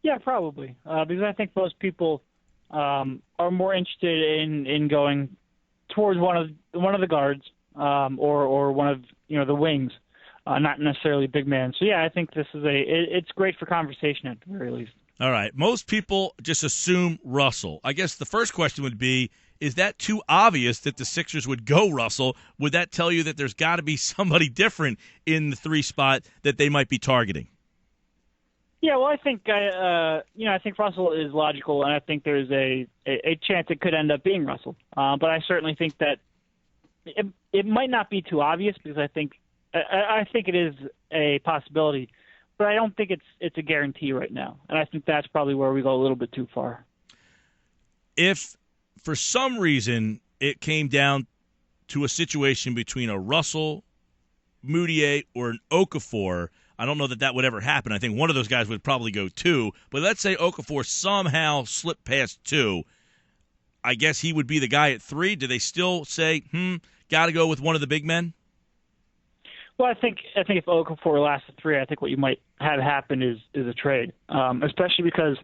Yeah, probably, because I think most people are more interested in going towards one of the guards or one of the wings, not necessarily big man. So yeah, I think this is it's great for conversation at the very least. All right, most people just assume Russell. I guess the first question would be, is that too obvious that the Sixers would go Russell? Would that tell you that there's got to be somebody different in the 3 spot that they might be targeting? Yeah, well, I think I think Russell is logical, and I think there's a chance it could end up being Russell. But I certainly think that it might not be too obvious because I think it is a possibility, but I don't think it's a guarantee right now, and I think that's probably where we go a little bit too far. If for some reason it came down to a situation between a Russell, Mudiay, or an Okafor, I don't know that would ever happen. I think one of those guys would probably go 2. But let's say Okafor somehow slipped past 2. I guess he would be the guy at 3. Do they still say, got to go with one of the big men? Well, I think if Okafor lasts at 3, I think what you might have happen is a trade, especially because,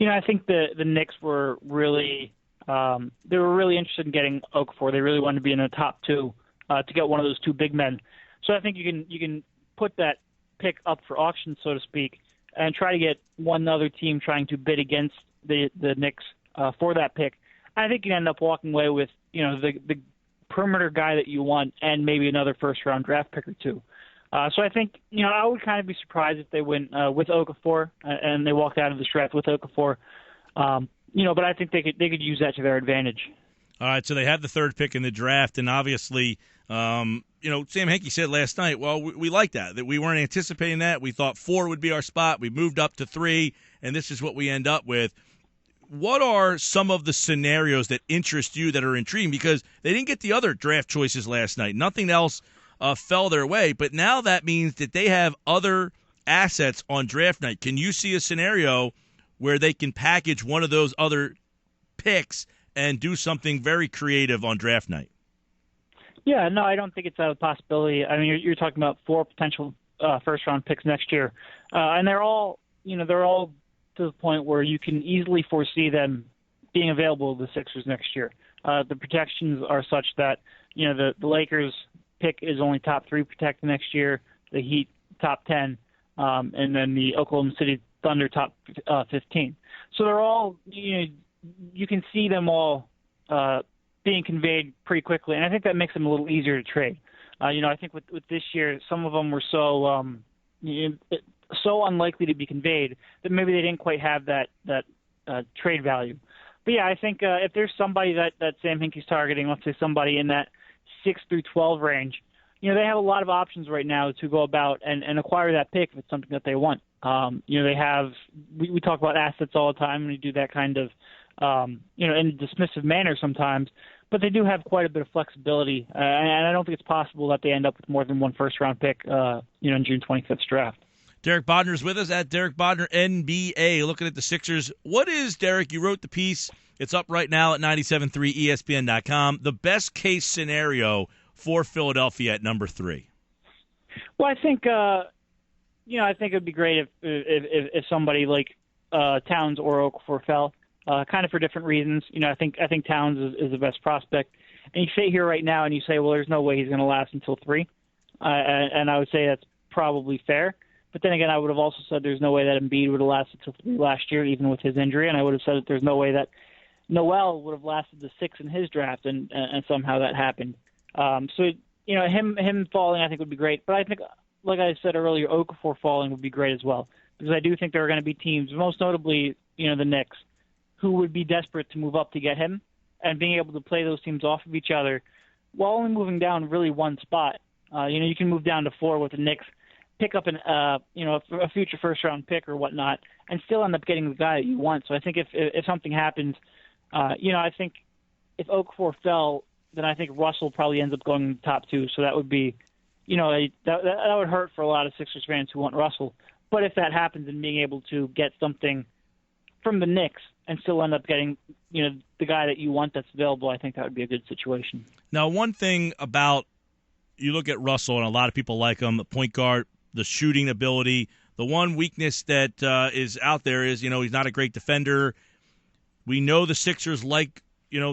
I think the Knicks were really they were really interested in getting Okafor. They really wanted to be in the top 2 to get one of those 2 big men. So I think you can put that pick up for auction, so to speak, and try to get one other team trying to bid against the Knicks for that pick. I think you end up walking away with the perimeter guy that you want and maybe another first-round draft pick or 2. So I think I would kind of be surprised if they went with Okafor and they walked out of the draft with Okafor. But I think they could use that to their advantage. All right, so they have the 3rd pick in the draft, and obviously, Sam Hinkie said last night, well, we like that we weren't anticipating that. We thought 4 would be our spot. We moved up to 3, and this is what we end up with. What are some of the scenarios that interest you that are intriguing? Because they didn't get the other draft choices last night. Nothing else fell their way, but now that means that they have other assets on draft night. Can you see a scenario where they can package one of those other picks and do something very creative on draft night? Yeah, no, I don't think it's a possibility. I mean, you're talking about 4 potential first-round picks next year, and they're all to the point where you can easily foresee them being available to the Sixers next year. The protections are such that the Lakers pick is only top 3 protected next year, the Heat top 10, and then the Oklahoma City Thunder top 15. So they're all you can see them all being conveyed pretty quickly, and I think that makes them a little easier to trade. I think with this year, some of them were so unlikely to be conveyed that maybe they didn't quite have that trade value. But yeah, I think if there's somebody that Sam Hinkie's targeting, let's say somebody in that 6 through 12 range, they have a lot of options right now to go about and acquire that pick if it's something that they want. They have we talk about assets all the time, and we do that kind of in a dismissive manner sometimes, but they do have quite a bit of flexibility, and I don't think it's possible that they end up with more than one first-round pick, in June 25th's draft. Derek Bodner's with us at Derek Bodner NBA, looking at the Sixers. What is, Derek, you wrote the piece, it's up right now at 97.3 ESPN.com, the best-case scenario for Philadelphia at number 3? Well, I think, I think it would be great if somebody like Towns or Okafor fell, kind of for different reasons. I think Towns is the best prospect. And you sit here right now and you say, well, there's no way he's going to last until 3. And I would say that's probably fair. But then again, I would have also said there's no way that Embiid would have lasted until 3 last year, even with his injury. And I would have said that there's no way that Noel would have lasted to 6 in his draft, and somehow that happened. Him falling, I think, would be great. But I think, like I said earlier, Okafor falling would be great as well, because I do think there are going to be teams, most notably, the Knicks, who would be desperate to move up to get him, and being able to play those teams off of each other while only moving down really one spot. You can move down to 4 with the Knicks, pick up a future first-round pick or whatnot, and still end up getting the guy that you want. So I think if something happens, I think if Okafor fell, then I think Russell probably ends up going in the top 2. So that would be, that would hurt for a lot of Sixers fans who want Russell. But if that happens and being able to get something from the Knicks and still end up getting, the guy that you want that's available, I think that would be a good situation. Now, one thing about, you look at Russell, and a lot of people like him, the point guard, the shooting ability, The one weakness that is out there is, he's not a great defender. We know the Sixers like,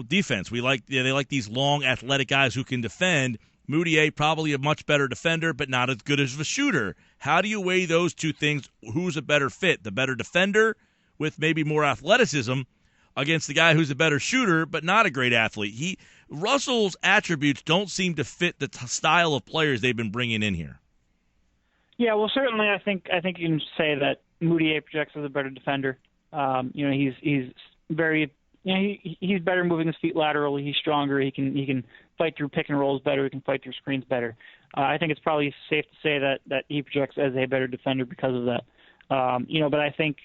defense. They like these long, athletic guys who can defend. Mudiay, probably a much better defender, but not as good as a shooter. How do you weigh those two things? Who's a better fit? The better defender with maybe more athleticism against the guy who's a better shooter, but not a great athlete. Russell's attributes don't seem to fit the style of players they've been bringing in here. Yeah, well, certainly I think you can say that Mudiay projects as a better defender. He's very, he's better moving his feet laterally. He's stronger. He can fight through pick and rolls better. He can fight through screens better. I think it's probably safe to say that he projects as a better defender because of that. But I think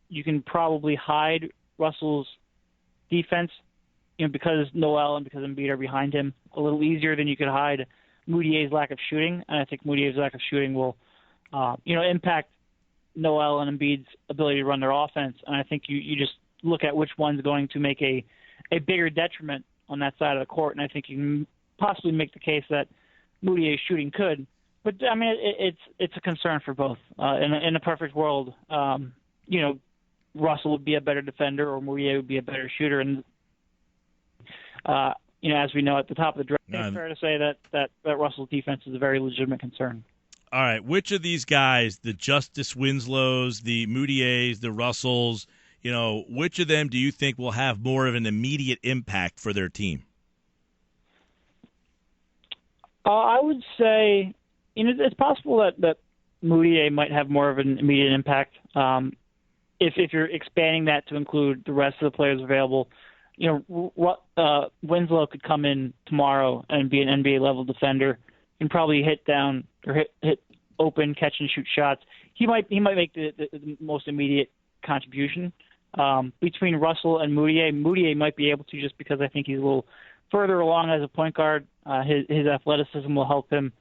you can probably hide Russell's defense, because Noel and because Embiid are behind him a little easier than you could hide Mudiay's lack of shooting. And I think Mudiay's lack of shooting will, impact Noel and Embiid's ability to run their offense. And I think you just look at which one's going to make a bigger detriment on that side of the court. And I think you can possibly make the case that Mudiay's shooting could. But, I mean, it's a concern for both. In a perfect world, Russell would be a better defender or Mudiay would be a better shooter. And, as we know at the top of the draft, it's fair to say that Russell's defense is a very legitimate concern. All right, which of these guys, the Justice Winslows, the Mudiays, the Russells, which of them do you think will have more of an immediate impact for their team? I would say, it's possible that Mudiay might have more of an immediate impact. If you're expanding that to include the rest of the players available, Winslow could come in tomorrow and be an NBA level defender and probably hit down or hit open catch and shoot shots. He might make the most immediate contribution. Between Russell and Mudiay might be able to, just because I think he's a little further along as a point guard. His athleticism will help him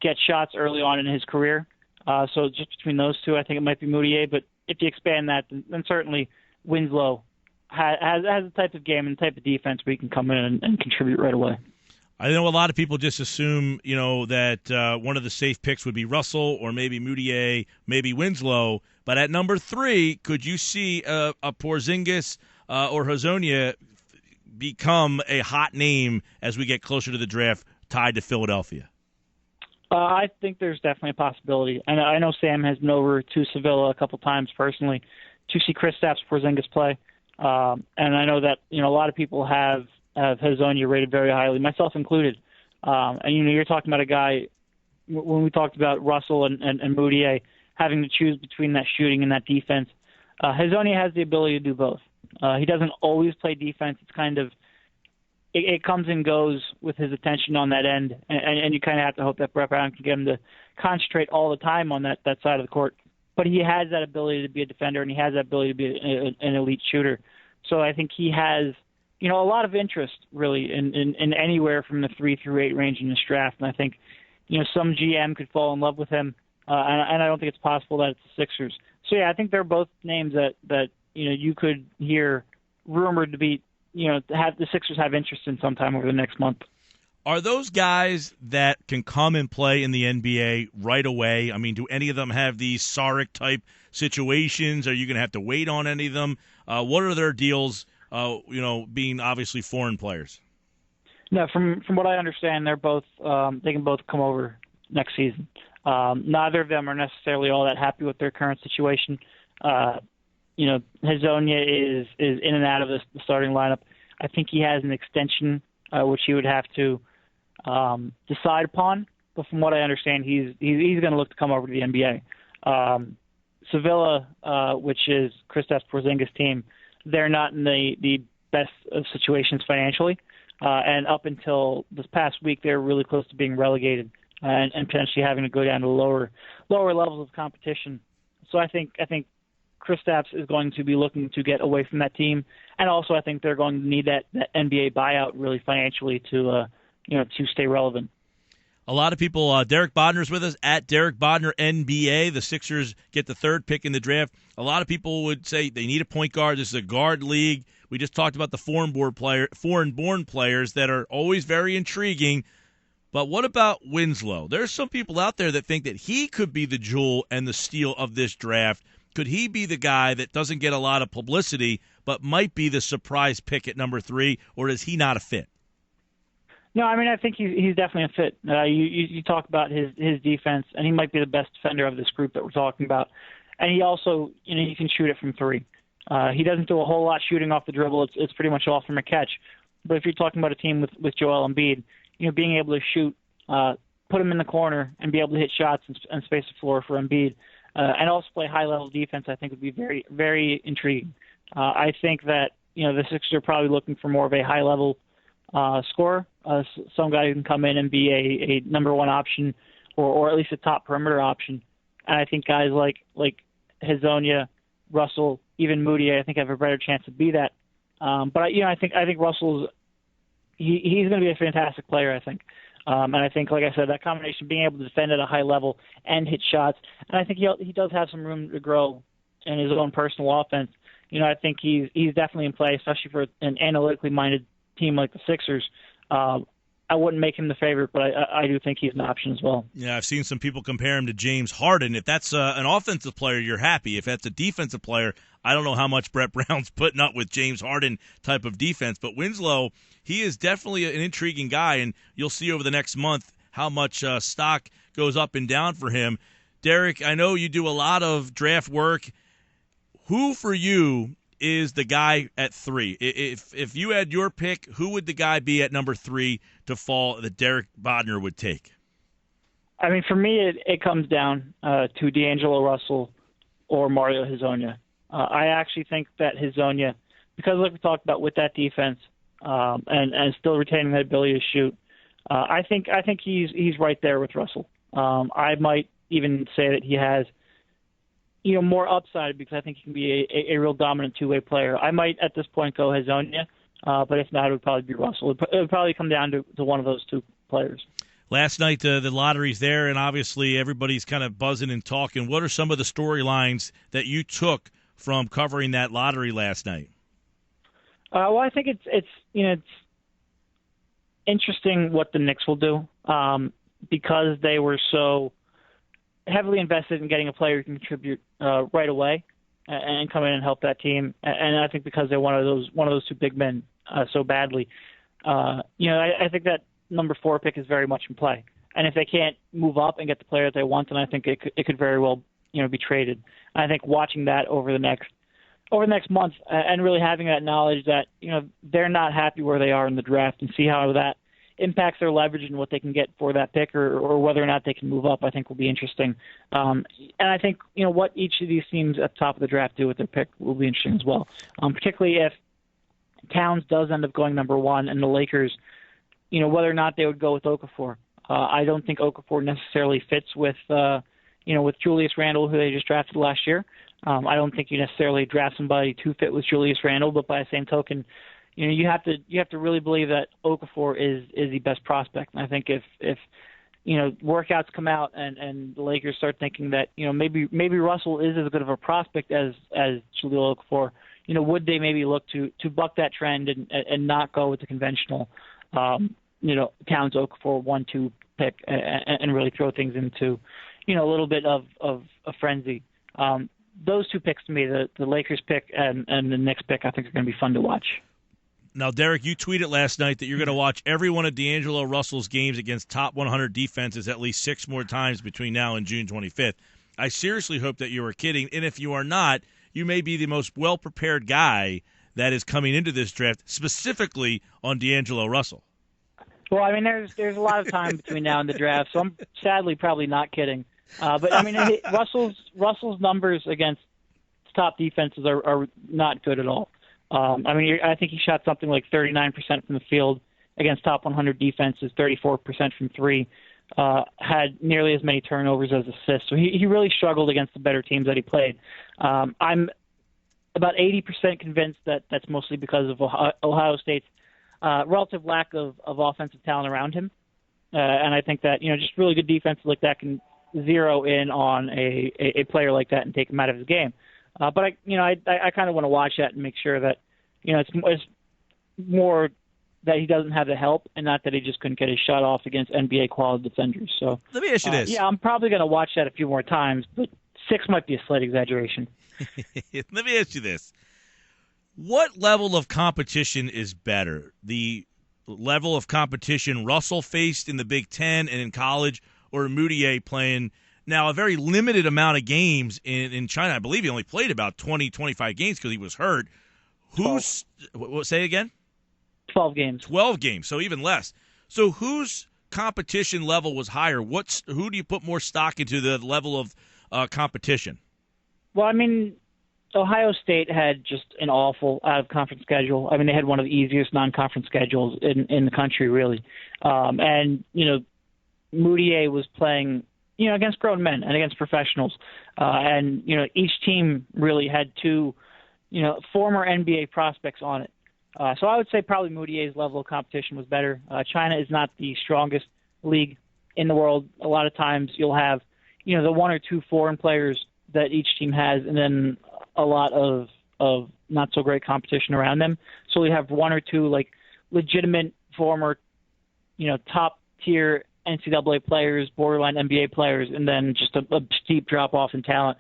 get shots early on in his career. So just between those two, I think it might be Mudiay. But if you expand that, then certainly Winslow has a type of game and a type of defense where he can come in and contribute right away. I know a lot of people just assume, that one of the safe picks would be Russell or maybe Mudiay, maybe Winslow. But at number 3, could you see a Porzingis or Hazonia become a hot name as we get closer to the draft tied to Philadelphia? I think there's definitely a possibility. I know Sam has been over to Sevilla a couple times personally to see Kristaps Porzingis play. And I know that, a lot of people have Hazonia rated very highly, myself included. And, you're talking about a guy, when we talked about Russell and Mudiay having to choose between that shooting and that defense, Hazonia has the ability to do both. He doesn't always play defense. It's kind of, it comes and goes with his attention on that end. And you kind of have to hope that Brett Brown can get him to concentrate all the time on that side of the court. But he has that ability to be a defender, and he has that ability to be an elite shooter. So I think he has, a lot of interest really in anywhere from the 3 through 8 range in this draft. And I think, some GM could fall in love with him. And I don't think it's possible that it's the Sixers. So yeah, I think they're both names that you could hear rumored to be, have the Sixers have interest in sometime over the next month. Are those guys that can come and play in the NBA right away? I mean, do any of them have these Saric-type situations? Are you going to have to wait on any of them? What are their deals, being obviously foreign players? No, from what I understand, they're both they can both come over next season. Neither of them are necessarily all that happy with their current situation. Hazonia is in and out of the starting lineup. I think he has an extension, which he would have to decide upon. But from what I understand, he's going to look to come over to the NBA. Sevilla, which is Kristaps Porzingis' team, they're not in the best of situations financially. And up until this past week, they're really close to being relegated and potentially having to go down to lower levels of competition. So I think Kristaps is going to be looking to get away from that team, and also I think they're going to need that NBA buyout really financially to stay relevant. A lot of people, Derek Bodner's with us, at Derek Bodner NBA. The Sixers get the 3rd pick in the draft. A lot of people would say they need a point guard. This is a guard league. We just talked about the foreign-born players that are always very intriguing. But what about Winslow? There's some people out there that think that he could be the jewel and the steal of this draft. Could he be the guy that doesn't get a lot of publicity but might be the surprise pick at number 3, or is he not a fit? No, I mean, I think he's definitely a fit. You talk about his defense, and he might be the best defender of this group that we're talking about. And he also, he can shoot it from 3. He doesn't do a whole lot shooting off the dribble. It's pretty much all from a catch. But if you're talking about a team with Joel Embiid, being able to shoot, put him in the corner, and be able to hit shots and space the floor for Embiid, and also play high-level defense, I think would be very, very intriguing. I think that the Sixers are probably looking for more of a high-level scorer, some guy who can come in and be a number 1 option, or at least a top perimeter option. And I think guys like Hezonja, Russell, even Mudiay, I think have a better chance to be that. But I think Russell's he's going to be a fantastic player, I think. And I think, like I said, that combination of being able to defend at a high level and hit shots, and I think he does have some room to grow in his own personal offense. I think he's definitely in play, especially for an analytically minded team like the Sixers. I wouldn't make him the favorite, but I do think he's an option as well. Yeah, I've seen some people compare him to James Harden. If that's an offensive player, you're happy. If that's a defensive player, I don't know how much Brett Brown's putting up with James Harden type of defense. But Winslow, he is definitely an intriguing guy, and you'll see over the next month how much stock goes up and down for him. Derek, I know you do a lot of draft work. Who for you is the guy at 3? If you had your pick, who would the guy be at number 3 to fall that Derek Bodner would take? I mean, for me, it comes down to DAngelo Russell or Mario Hezonja. I actually think that Hezonja, because like we talked about with that defense and still retaining that ability to shoot, I think he's right there with Russell. I might even say that he has more upside because I think he can be a real dominant two-way player. I might at this point go Hezonja, but if not, it would probably be Russell. It would probably come down to one of those 2 players. Last night, the lottery's there, and obviously everybody's kind of buzzing and talking. What are some of the storylines that you took from covering that lottery last night? Well, I think it's interesting what the Knicks will do because they were so heavily invested in getting a player who can contribute right away and come in and help that team. And I think because they're one of those 2 big men so badly, I think that number 4 pick is very much in play. And if they can't move up and get the player that they want, then I think it could very well be traded. And I think watching that over the next month and really having that knowledge that they're not happy where they are in the draft and see how that impacts their leverage and what they can get for that pick or whether or not they can move up, I think will be interesting. And I think, what each of these teams at the top of the draft do with their pick will be interesting as well, particularly if Towns does end up going number 1 and the Lakers, whether or not they would go with Okafor. I don't think Okafor necessarily fits with Julius Randle, who they just drafted last year. I don't think you necessarily draft somebody to fit with Julius Randle, but by the same token, you have to really believe that Okafor is the best prospect. And I think if workouts come out and the Lakers start thinking that maybe Russell is as good of a prospect as Jahlil Okafor, would they maybe look to buck that trend and not go with the conventional Towns Okafor 1-2 pick and really throw things into a little bit of a frenzy. Those 2 picks to me, the Lakers pick and the Knicks pick, I think are going to be fun to watch. Now, Derek, you tweeted last night that you're going to watch every one of D'Angelo Russell's games against top 100 defenses at least 6 more times between now and June 25th. I seriously hope that you are kidding, and if you are not, you may be the most well-prepared guy that is coming into this draft, specifically on D'Angelo Russell. Well, I mean, there's a lot of time between now and the draft, so I'm sadly probably not kidding. But I mean, Russell's numbers against top defenses are not good at all. I think he shot something like 39% from the field against top 100 defenses, 34% from 3, had nearly as many turnovers as assists. So he really struggled against the better teams that he played. I'm about 80% convinced that that's mostly because of Ohio State's relative lack of offensive talent around him. And I think that, just really good defenses like that can zero in on a player like that and take him out of his game. But I kind of want to watch that and make sure that, it's more that he doesn't have the help, and not that he just couldn't get his shot off against NBA quality defenders. So let me ask you this. Yeah, I'm probably going to watch that a few more times, but 6 might be a slight exaggeration. Let me ask you this. What level of competition is better? The level of competition Russell faced in the Big Ten and in college, or Mudiay playing now a very limited amount of games in China? I believe he only played about 20, 25 games because he was hurt. Say again? 12 games. 12 games, so even less. So whose competition level was higher? Who do you put more stock into the level of competition? Well, I mean, Ohio State had just an awful out-of-conference schedule. I mean, they had one of the easiest non-conference schedules in the country, really. And, Mudiay was playing, against grown men and against professionals. And, each team really had two, former NBA prospects on it. So I would say probably Mudiay's level of competition was better. China is not the strongest league in the world. A lot of times you'll have, the one or two foreign players that each team has, and then a lot of not so great competition around them. So we have one or two like legitimate former, top tier NCAA players, borderline NBA players, and then just a steep drop off in talent.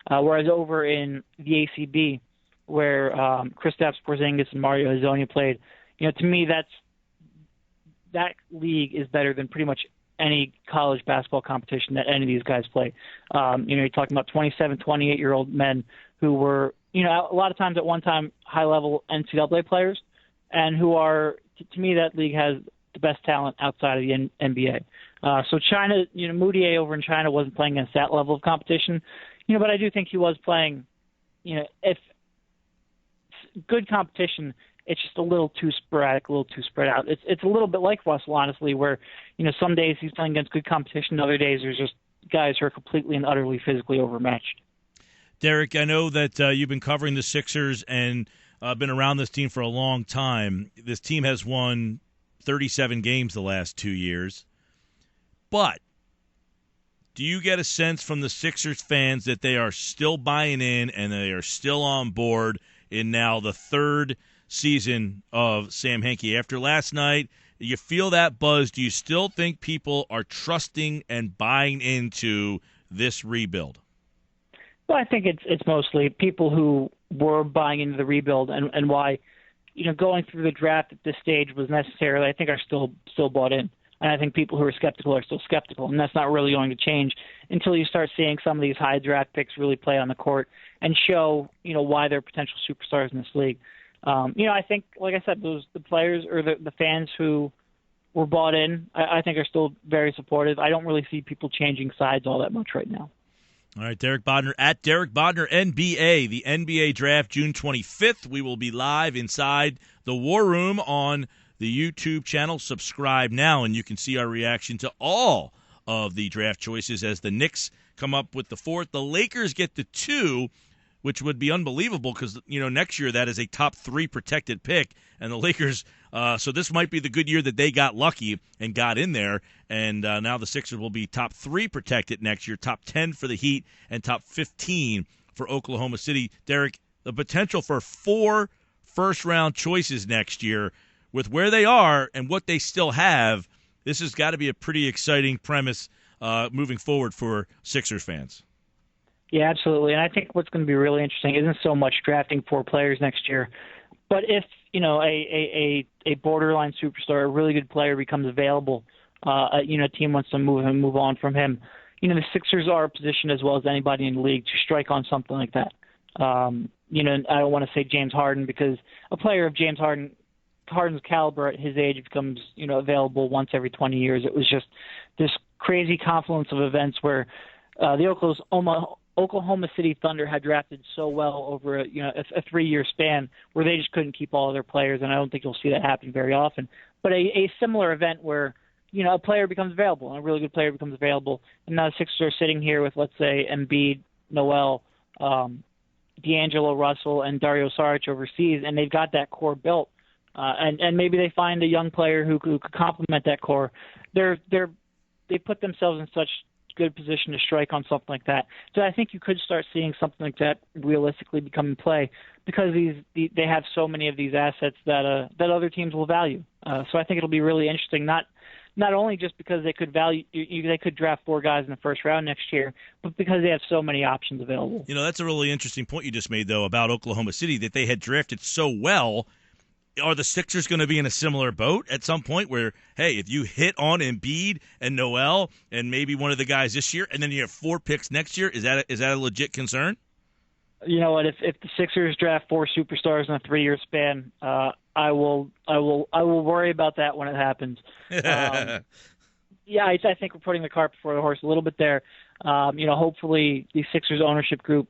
Whereas over in the ACB, where Kristaps Porzingis and Mario Hezonja played, to me that league is better than pretty much any college basketball competition that any of these guys play. You're talking about 27, 28-year-old men who were, a lot of times at one time high-level NCAA players, and who are, to me, that league has the best talent outside of the NBA. So China, Mudiay over in China wasn't playing against that level of competition, but I do think he was playing, if good competition, it's just a little too sporadic, a little too spread out. It's a little bit like Russell, honestly, where, some days he's playing against good competition, other days there's just guys who are completely and utterly physically overmatched. Derek, I know that you've been covering the Sixers and been around this team for a long time. This team has won 37 games the last 2 years. But do you get a sense from the Sixers fans that they are still buying in and they are still on board in now the third season of Sam Hinkie? After last night, you feel that buzz. Do you still think people are trusting and buying into this rebuild? Well, I think it's mostly people who were buying into the rebuild and why, going through the draft at this stage was necessary, I think are still bought in. And I think people who are skeptical are still skeptical, and that's not really going to change until you start seeing some of these high draft picks really play on the court and show, why they're potential superstars in this league. I think, like I said, the players or the fans who were bought in, I think are still very supportive. I don't really see people changing sides all that much right now. All right, Derek Bodner at Derek Bodner NBA. The NBA draft June 25th. We will be live inside the War Room on the YouTube channel. Subscribe now, and you can see our reaction to all of the draft choices as the Knicks come up with the 4th. The Lakers get the 2, which would be unbelievable because, next year that is a top 3 protected pick. And the Lakers, so this might be the good year that they got lucky and got in there. And now the Sixers will be top 3 protected next year, top 10 for the Heat, and top 15 for Oklahoma City. Derek, the potential for 4 first-round choices next year with where they are and what they still have, this has got to be a pretty exciting premise moving forward for Sixers fans. Yeah, absolutely. And I think what's going to be really interesting isn't so much drafting 4 players next year, but if, a borderline superstar, a really good player becomes available, a team wants to move on from him. The Sixers are positioned as well as anybody in the league to strike on something like that. I don't want to say James Harden because a player of Harden's caliber at his age becomes, available once every 20 years. It was just this crazy confluence of events where the Oklahoma City Thunder had drafted so well over a 3-year span where they just couldn't keep all of their players, and I don't think you'll see that happen very often. But a similar event where a player becomes available, and a really good player becomes available, and now the Sixers are sitting here with, let's say, Embiid, Noel, DAngelo Russell, and Dario Saric overseas, and they've got that core built. And maybe they find a young player who could complement that core. They put themselves in such good position to strike on something like that. So I think you could start seeing something like that realistically become in play because they have so many of these assets that other teams will value. So I think it'll be really interesting, not only just because they could draft 4 guys in the first round next year, but because they have so many options available. You know, that's a really interesting point you just made, though, about Oklahoma City, that they had drafted so well. Are the Sixers going to be in a similar boat at some point where, hey, if you hit on Embiid and Noel and maybe one of the guys this year, and then you have 4 picks next year, is that a legit concern? You know what? If the Sixers draft 4 superstars in a 3-year span, I will worry about that when it happens. Yeah, I think we're putting the cart before the horse a little bit there. Hopefully the Sixers ownership group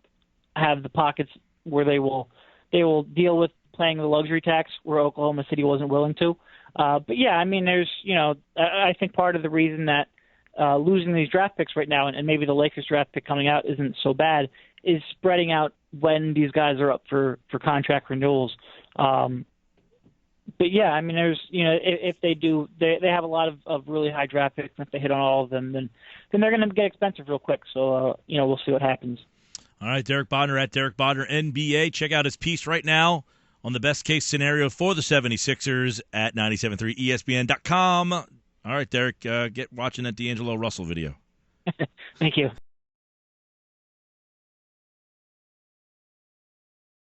have the pockets where they will deal with paying the luxury tax where Oklahoma City wasn't willing to. But yeah, I mean, there's, I think part of the reason that losing these draft picks right now, and maybe the Lakers draft pick coming out isn't so bad, is spreading out when these guys are up for contract renewals. But yeah, I mean, there's, if they do, they have a lot of really high draft picks, and if they hit on all of them, then they're going to get expensive real quick. So, we'll see what happens. All right, Derek Bodner at Derek Bodner NBA. Check out his piece right now on the best-case scenario for the 76ers at 97.3 ESPN.com. All right, Derek, get watching that DAngelo Russell video. Thank you.